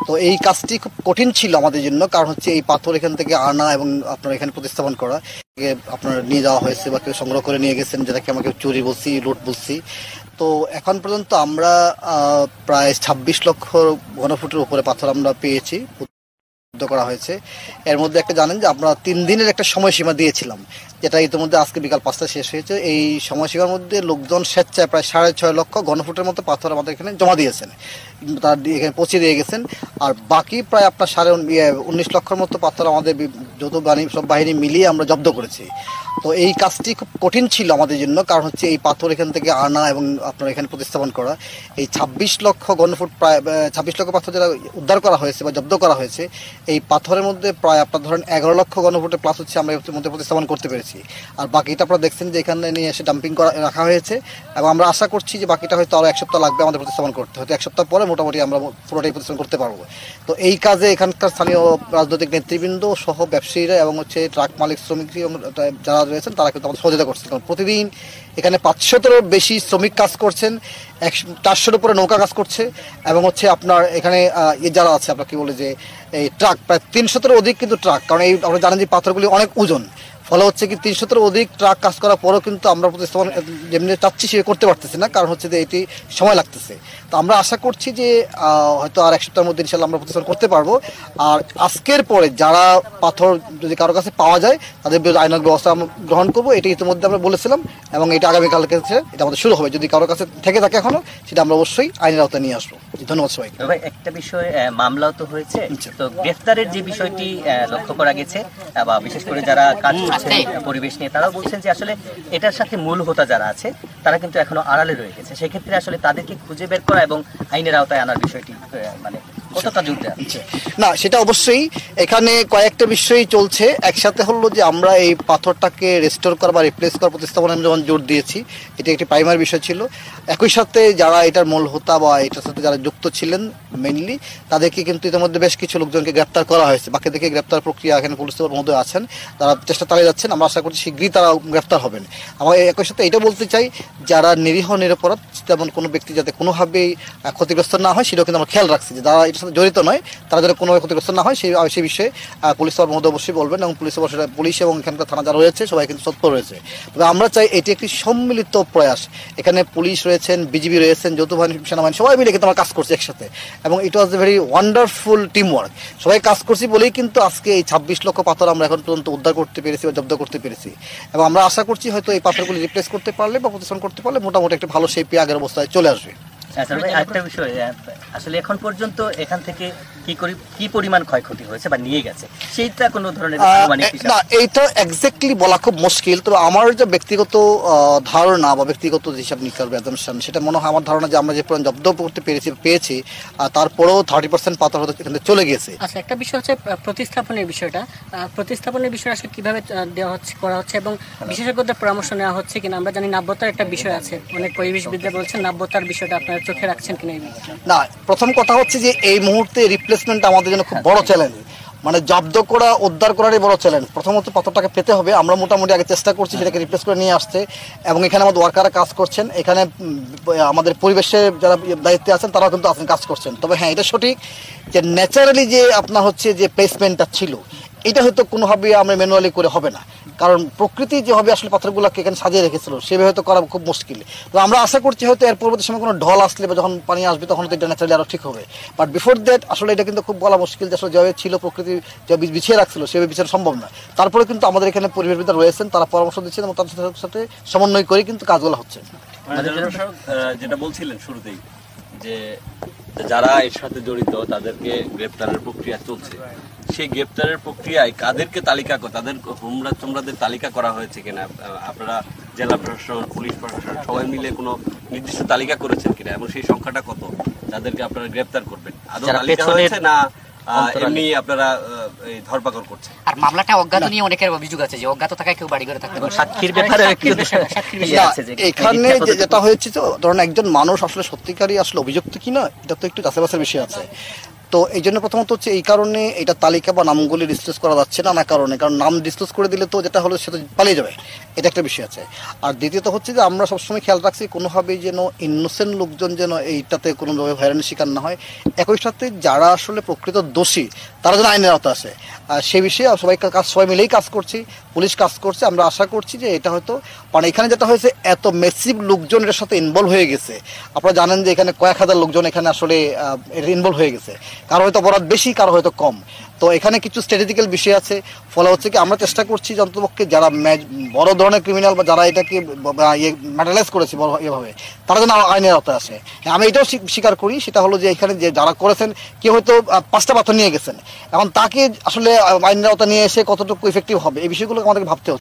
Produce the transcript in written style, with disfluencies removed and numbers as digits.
তো এই কাজটি খুব কঠিন ছিল আমাদের জন্য, কারণ হচ্ছে এই পাথর এখান থেকে আনা এবং আপনার এখানে প্রতিস্থাপন করা। আপনার নিয়ে যাওয়া হয়েছে বা কেউ সংগ্রহ করে নিয়ে গেছেন, যেটাকে আমাকে চুরি বলছি, লুট বলছি। তো এখন পর্যন্ত আমরা প্রায় 26 লক্ষ ঘনফুটের উপরে পাথর আমরা পেয়েছি, করা হয়েছে। এর মধ্যে একটা জানেন যে আমরা 3 দিনের একটা সময়সীমা দিয়েছিলাম, যেটা ইতিমধ্যে আজকে বিকাল 5টা শেষ হয়েছে। এই সময়সীমার মধ্যে লোকজন স্বেচ্ছায় প্রায় 6.5 লক্ষ ঘনফুটের মতো পাথর আমাদের এখানে জমা দিয়েছেন, তার এখানে পৌঁছে দিয়ে গেছেন। আর বাকি প্রায় আপনার 19 লক্ষের মতো পাথর আমাদের যৌথ বাহিনী সব বাহিনী মিলিয়ে আমরা জব্দ করেছি। তো এই কাজটি খুব কঠিন ছিল আমাদের জন্য, কারণ হচ্ছে এই পাথর এখান থেকে আনা এবং আপনার এখানে প্রতিস্থাপন করা। এই 26 লক্ষ ঘনফুট, প্রায় 26 লক্ষ পাথর যারা উদ্ধার করা হয়েছে বা জব্দ করা হয়েছে, এই পাথরের মধ্যে প্রায় আপনার ধরেন 11 লক্ষ ঘনফুটের প্লাস হচ্ছে আমরা এর মধ্যে প্রতিস্থাপন করতে পেরেছি। আর বাকিটা আপনারা দেখছেন যে এখানে নিয়ে এসে ডাম্পিং করা রাখা হয়েছে, এবং আমরা আশা করছি যে বাকিটা হয়তো আরও 1 সপ্তাহ লাগবে আমাদের প্রতিস্থাপন করতে। হয়তো 1 সপ্তাহ পরে মোটামুটি আমরা পুরোটাই প্রতিস্থাপন করতে পারবো। তো এই কাজে এখানকার স্থানীয় রাজনৈতিক নেতৃবৃন্দ সহ ব্যবসায়ীরা এবং হচ্ছে ট্রাক মালিক, শ্রমিক যারা রয়েছেন তারা কিন্তু আমাদের সহযোগিতা করছেন। কারণ প্রতিদিন এখানে 500-এরও বেশি শ্রমিক কাজ করছেন, 400-এর উপরে নৌকা কাজ করছে, এবং হচ্ছে আপনার এখানে যারা আছে আপনার কি বলে যে এই ট্রাক প্রায় 300-এর অধিক কিন্তু ট্রাক, কারণ এই আমরা জানেন যে পাথরগুলি অনেক ওজন, ফলে হচ্ছে কি 300-এর অধিক ট্রাক কাজ করার পরেও কিন্তু আমরা প্রতিস্থাপন যেমনি চাচ্ছি সে করতে পারতেছি না, কারণ হচ্ছে যে এটি সময় লাগতেছে। তো আমরা আশা করছি যে হয়তো আর 1 সপ্তাহের মধ্যে ইনশাল্লাহ আমরা প্রতিস্থাপন করতে পারবো। আর আজকের পরে যারা পাথর যদি কারো কাছে পাওয়া যায় তাদের বিরুদ্ধে আইনানুগ ব্যবস্থা গ্রহণ করবো, এটা ইতিমধ্যে আমরা বলেছিলাম, এবং এটা আগামীকাল ক্ষেত্রে এটা আমাদের শুরু হবে। যদি কারো কাছে থেকে থাকে এখনো, সেটা আমরা অবশ্যই আইনের আওতায় নিয়ে আসবো। ধন্যবাদ সবাইকে। একটা বিষয় মামলাও তো হয়েছে, তো গ্রেফতারের যে বিষয়টি লক্ষ্য করা গেছে, বা বিশেষ করে যারা কাজ করছেন পরিবেশ নিয়ে, তারাও বলছেন যে আসলে এটার সাথে মূল হোতা যারা আছে তারা কিন্তু এখনো আড়ালে রয়ে গেছে। সেক্ষেত্রে আসলে তাদেরকে খুঁজে বের করা এবং আইনের আওতায় আনার বিষয়টি মানে কতটা জোর দেওয়া? না, সেটা অবশ্যই এখানে কয়েকটা বিষয়ই চলছে একসাথে। হলো যে আমরা এই পাথরটাকে রেস্টোর করা বা রিপ্লেস করার প্রতিস্থাপনে আমি যখন জোর দিয়েছি, এটা একটি প্রাইমারি বিষয় ছিল। একই সাথে যারা এটার মূল হোতা বা এটার সাথে যারা যুক্ত ছিলেন মেইনলি, তাদেরকে কিন্তু ইতিমধ্যে বেশ কিছু লোকজনকে গ্রেপ্তার করা হয়েছে। বাকি থেকে গ্রেপ্তার প্রক্রিয়া এখানে পুলিশের মধ্যে আছেন, তারা চেষ্টা চালিয়ে যাচ্ছেন। আমরা আশা করছি শীঘ্রই তারা গ্রেপ্তার হবেন। আমরা একই সাথে এটা বলতে চাই, যারা নিরীহ নিরপরাধ তেমন কোনো ব্যক্তি যাতে কোনোভাবেই ক্ষতিগ্রস্ত না হয়, সেটাও কিন্তু আমরা খেয়াল রাখছি। যে যারা এটার সাথে জড়িত নয় তারা যাতে কোনোভাবে ক্ষতিগ্রস্ত না হয়, সেই বিষয়ে পুলিশ সবার মধ্যে অবশ্যই বলবেন, এবং পুলিশ এবং এখানকার থানা যারা রয়েছে সবাই কিন্তু তৎপর রয়েছে। তবে আমরা চাই এটি একটি সম্মিলিত প্রয়াস। এখানে পুলিশ রয়েছেন, বিজিবি রয়েছেন, যৌথ বাহিনী, সেনাবাহিনী সবাই মিলে কিন্তু আমরা কাজ করছি একসাথে, এবং it was a very wonderful team work. সবাই কাজ করছি বলেই কিন্তু আজকে এই 26 লক্ষ পাথর আমরা এখন পর্যন্ত উদ্ধার করতে পেরেছি বা জব্দ করতে পেরেছি। এবং আমরা আশা করছি হয়তো এই পাথরগুলি রিপ্লেস করতে পারলে বা প্রতিস্থাপন করতে পারলে মোটামুটি একটা ভালো শেপে আগের অবস্থায় চলে আসবে। আরেকটা বিষয়, আসলে এখন পর্যন্ত এখান থেকে কি পরিমাণ ক্ষয়ক্ষতি হয়েছে বা নিয়ে গেছে, সেইটা কোনো ধরনের না, এইটা এক্স্যাক্টলি বলা খুব মুশকিল। তবে আমার যে ব্যক্তিগত ধারণা বা ব্যক্তিগত হিসাব নিকাশ অ্যাজাম্পশন, সেটা মনে হয় আমার ধারণা যে আমরা যে পরিমাণ জব্দ করতে পেয়েছি তারপরেও 30% পাথর হয়তো এখান থেকে চলে গেছে। আচ্ছা, একটা বিষয় হচ্ছে প্রতিস্থাপনের বিষয়টা। প্রতিস্থাপনের বিষয় আসলে কিভাবে দেওয়া হচ্ছে, করা হচ্ছে, এবং বিশেষজ্ঞদের পরামর্শ নেওয়া হচ্ছে কিনা? আমরা জানি নাব্যতার একটা বিষয় আছে, অনেক পরিবেশবিদরা বলছেন নাব্যতার বিষয়টা আপনারা চোখে রাখছেন কিনা? না, প্রথম কথা হচ্ছে যে এই মুহূর্তে রিপ্লেসমেন্ট আমাদের জন্য খুব বড় চ্যালেঞ্জ। মানে জব্দ করা, উদ্ধার করারই বড় চ্যালেঞ্জ। প্রথমত পাথরটাকে পেতে হবে। আমরা মোটামুটি আগে চেষ্টা করছি সেটাকে রিপ্লেস করে নিয়ে আসতে, এবং এখানে আমাদের ওয়ার্কাররা কাজ করছেন, এখানে আমাদের পরিবেশের যারা দায়িত্বে আছেন তারাও কিন্তু আছেন, কাজ করছেন। তবে হ্যাঁ, এটা সঠিক যে ন্যাচারালি যে আপনার হচ্ছে যে প্লেসমেন্টটা ছিল, এটা হয়তো কোনোভাবে আমরা ম্যানুয়ালি করে হবে না, কারণ প্রকৃতি যেভাবে আসলে পাথরগুলোকে এখানে সাজিয়ে রেখেছিল সেভাবে হয়তো করা খুব মুশকিল। তো আমরা আশা করছি হয়তো এর পরবর্তী সময় কোনো ঢল আসলে বা যখন পানি আসবে তখন তো এটা ন্যাচারালি আরও ঠিক হবে। বাট বিফোর দ্যাট আসলে এটা কিন্তু খুব বলা মুশকিল যে আসলে যেভাবে ছিল প্রকৃতি যে বিছিয়ে রাখছিল সেভাবে বিছানো সম্ভব না। তারপরে কিন্তু আমাদের এখানে পরিবেশবিদরা রয়েছেন, তারা পরামর্শ দিচ্ছেন এবং তাদের সাথে সমন্বয় করে কিন্তু কাজগুলো হচ্ছে। যেটা বলছিলেন শুরুতেই যে যারা এর সাথে জড়িত তাদেরকে গ্রেপ্তারের প্রক্রিয়া চলছে, সেই গ্রেপ্তারের প্রক্রিয়ায় কাদেরকে তালিকা, তাদের তোমরাদের তালিকা করা হয়েছে কিনা? আপনারা জেলা প্রশাসন, পুলিশ প্রশাসন সবাই মিলে কোনো নির্দিষ্ট তালিকা করেছেন কিনা, এবং সেই সংখ্যাটা কত যাদেরকে আপনারা গ্রেপ্তার করবেন? আদৌ তালিকা হয়েছে না এমনি আপনারা ধরপাকড় করছেন? আর মামলাটা অজ্ঞাত নিয়ে অনেকের অভিযোগ আছে যে অজ্ঞাত থাকায় কেউ বাড়ি ঘরে থাকতে পারে। সাক্ষীর ব্যাপারে এখানে যেটা হয়েছে, তো ধরুন একজন মানুষ আসলে সত্যিকারই আসলে অভিযুক্ত কিনা, এটা তো একটু যাচাই বাছাইয়ের বিষয় আছে। তো এই জন্য প্রথমত হচ্ছে এই কারণে এটা তালিকা বা নামগুলি ডিসক্লোজ করা যাচ্ছে না কারণে, কারণ নাম ডিসক্লোজ করে দিলে তো যেটা হলো সেটা পালিয়ে যাবে, এটা একটা বিষয় আছে। আর দ্বিতীয়ত হচ্ছে যে আমরা সবসময় খেয়াল রাখছি কোনোভাবেই যেন ইনোসেন্ট লোকজন যেন এইটাতে কোনোভাবে হয়রানির শিকার না হয়, একই সাথে যারা আসলে প্রকৃত দোষী তারা যেন আইনের আওতায় আসে। সে বিষয়ে সবাই মিলেই কাজ করছি, পুলিশ কাজ করছে। আমরা আশা করছি যে এটা হয়তো, মানে এখানে যেটা হয়েছে এত মেসিভ লোকজন এটার সাথে ইনভলভ হয়ে গেছে। আপনারা জানেন যে এখানে কয়েক হাজার লোকজন এখানে আসলে ইনভলভ হয়ে গেছে, কারো হয়তো অপরাধ বেশি, কারো হয়তো কম। তো এখানে কিছু স্ট্র্যাটেজিক্যাল বিষয় আছে, ফলে হচ্ছে কি আমরা চেষ্টা করছি যে অন্ততপক্ষে যারা বড় ধরনের ক্রিমিনাল বা যারা এটাকে ম্যাটালাইজ করেছে বড় এভাবে, তারা যেন আইনের আওতায় আসে। আমি এটাও স্বীকার করি, সেটা হলো যে এখানে যে যারা করেছেন কেউ হয়তো 5টা পাথর নিয়ে গেছেন, এখন তাকে আসলে আইনের আওতায় নিয়ে এসে কতটুকু ইফেক্টিভ হবে এই বিষয়গুলো আমাদেরকে ভাবতে হচ্ছে।